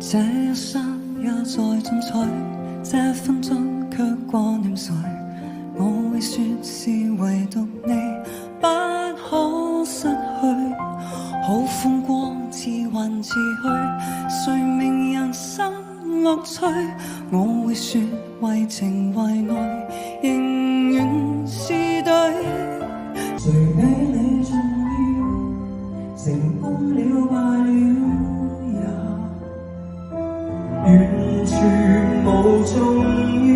這一生也在進取，這分鐘卻掛念誰？我會說是唯獨你不可失去，好風光似雲似去，誰明人生樂趣？我會說為情為愛，仍然是對。誰比你重要？成功了敗了也完全無重要。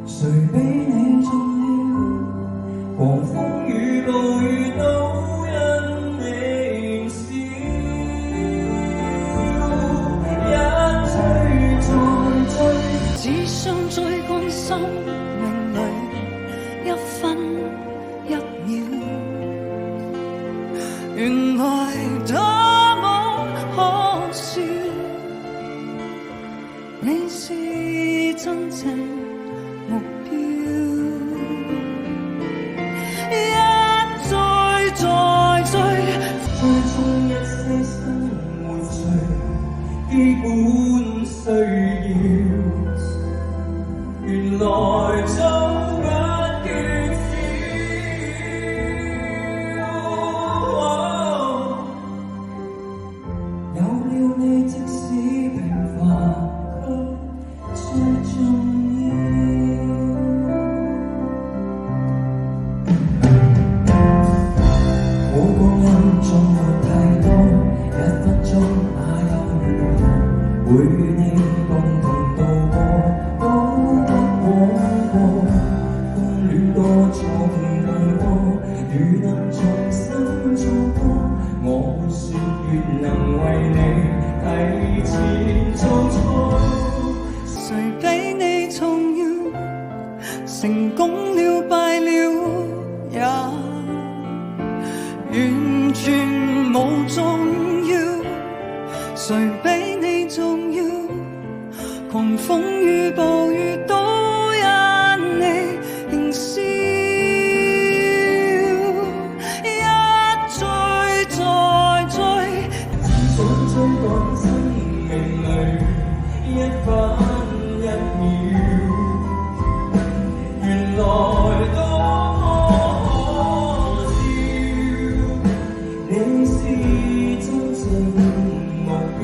誰比你重要？狂風與暴雨都因你笑，一追再追，只想追趕生命裏一分一秒。原來多麼可笑，你是真正目標。一追再追，追蹤一些生活最基本需要。原來早不缺少，有了你即使平凡卻最重要。每個人總沒太多，一分鐘哪有如何？會與你共同度過，都不枉過。風戀多，錯誤更多，如能重新做過，我會說願能為你提前做錯。誰比你重要？成功了敗了也完全無重要。誰比你重要？狂風與暴雨都因你輕笑，一追再追，只想追趕生命裏一分一秒。原來多可笑，你是真正目標。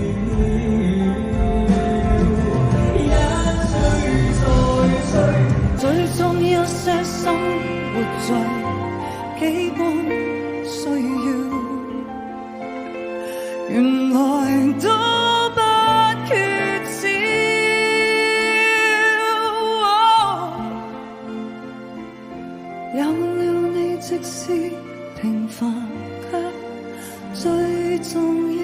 追蹤一些生活最基本需要，原來都不缺少。有了你，即使平凡卻最重要。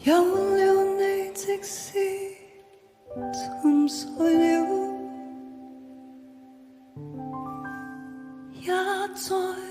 有了你，即使沉睡了，也在。